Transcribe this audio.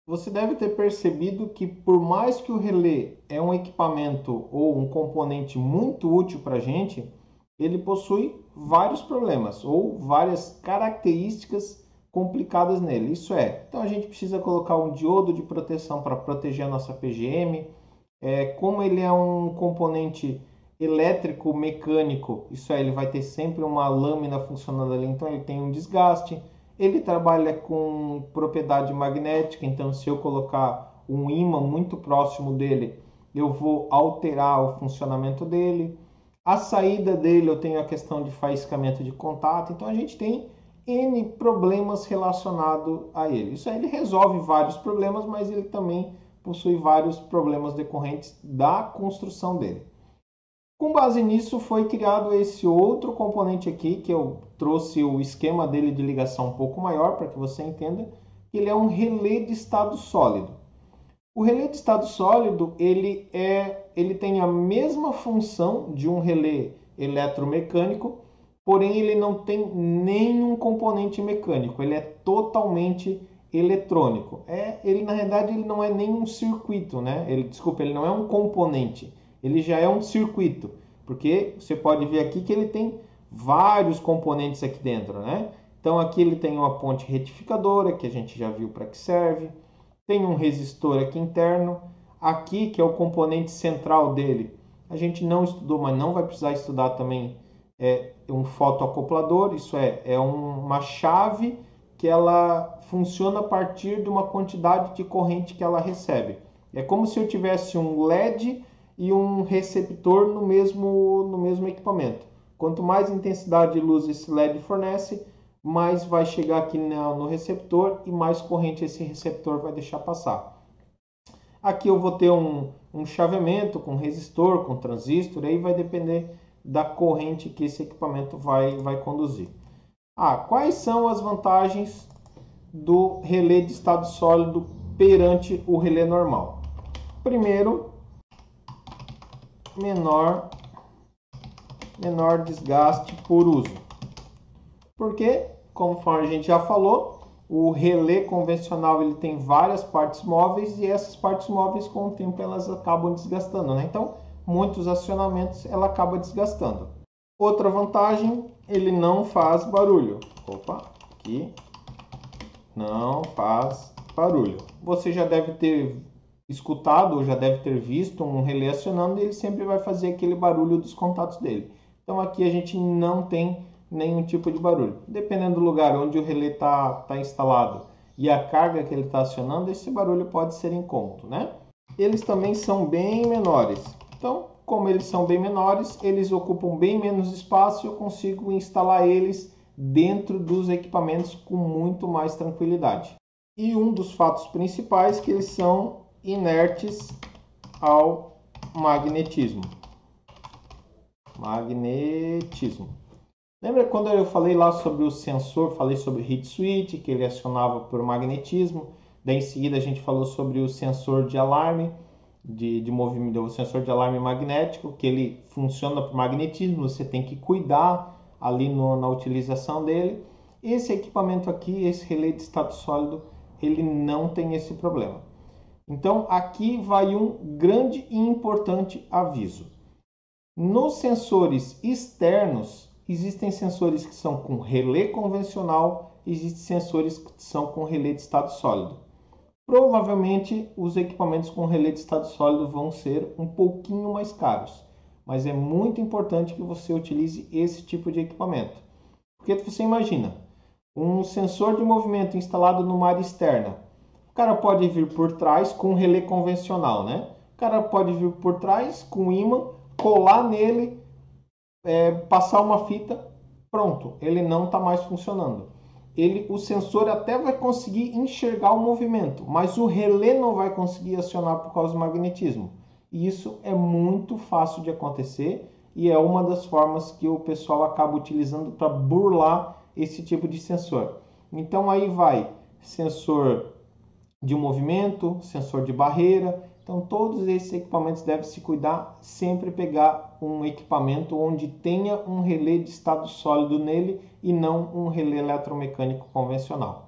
Você deve ter percebido que, por mais que o relé é um equipamento ou um componente muito útil para a gente, ele possui vários problemas ou várias características complicadas nele. Isso é, então a gente precisa colocar um diodo de proteção para proteger a nossa PGM. Como ele é um componente elétrico mecânico, isso é, ele vai ter sempre uma lâmina funcionando ali, então ele tem um desgaste. Ele trabalha com propriedade magnética, então se eu colocar um ímã muito próximo dele, eu vou alterar o funcionamento dele. A saída dele eu tenho a questão de faiscamento de contato, então a gente tem N problemas relacionados a ele. Isso aí ele resolve vários problemas, mas ele também possui vários problemas decorrentes da construção dele. Com base nisso, foi criado esse outro componente aqui, que eu trouxe o esquema dele de ligação um pouco maior, para que você entenda, que ele é um relé de estado sólido. O relé de estado sólido, ele tem a mesma função de um relé eletromecânico, porém ele não tem nenhum componente mecânico, ele é totalmente eletrônico. Ele na realidade ele não é nem um circuito, né? Ele não é um componente, ele já é um circuito, porque você pode ver aqui que ele tem vários componentes aqui dentro, né? Então aqui ele tem uma ponte retificadora, que a gente já viu para que serve. Tem um resistor aqui interno. Aqui, que é o componente central dele, a gente não estudou, mas não vai precisar estudar também, é um fotoacoplador. Isso é uma chave que ela funciona a partir de uma quantidade de corrente que ela recebe. É como se eu tivesse um LED e um receptor no mesmo equipamento. Quanto mais intensidade de luz esse LED fornece, mais vai chegar aqui no receptor e mais corrente esse receptor vai deixar passar. Aqui eu vou ter um chaveamento com resistor, com transistor, aí vai depender da corrente que esse equipamento vai conduzir. Quais são as vantagens do relé de estado sólido perante o relé normal? Primeiro, menor desgaste por uso. Porque, conforme a gente já falou, o relé convencional ele tem várias partes móveis e essas partes móveis com o tempo elas acabam desgastando, né? Então, muitos acionamentos ela acaba desgastando. Outra vantagem, ele não faz barulho. Aqui não faz barulho. Você já deve ter escutado ou já deve ter visto um relé acionando e ele sempre vai fazer aquele barulho dos contatos dele. Então aqui a gente não tem nenhum tipo de barulho. Dependendo do lugar onde o relé está instalado e a carga que ele está acionando, esse barulho pode ser incômodo, né? Eles também são bem menores. Então, como eles são bem menores, eles ocupam bem menos espaço e eu consigo instalar eles dentro dos equipamentos com muito mais tranquilidade. E um dos fatos principais é que eles são inertes ao magnetismo. Lembra quando eu falei lá sobre o sensor, falei sobre o heat switch, que ele acionava por magnetismo. Daí em seguida a gente falou sobre o sensor de alarme, de movimento, o sensor de alarme magnético, que ele funciona por magnetismo, você tem que cuidar ali na utilização dele. Esse equipamento aqui, esse relé de estado sólido, ele não tem esse problema. Então aqui vai um grande e importante aviso. Nos sensores externos, existem sensores que são com relé convencional, existem sensores que são com relé de estado sólido. Provavelmente os equipamentos com relé de estado sólido vão ser um pouquinho mais caros, mas é muito importante que você utilize esse tipo de equipamento. Porque você imagina, um sensor de movimento instalado numa área externa, o cara pode vir por trás com um relé convencional, né? O cara pode vir por trás com ímã, colar nele, passar uma fita, pronto, ele não está mais funcionando. O sensor até vai conseguir enxergar o movimento, mas o relé não vai conseguir acionar por causa do magnetismo. E isso é muito fácil de acontecer e é uma das formas que o pessoal acaba utilizando para burlar esse tipo de sensor. Então aí vai sensor de movimento, sensor de barreira. Então todos esses equipamentos devem se cuidar, sempre pegar um equipamento onde tenha um relé de estado sólido nele e não um relé eletromecânico convencional.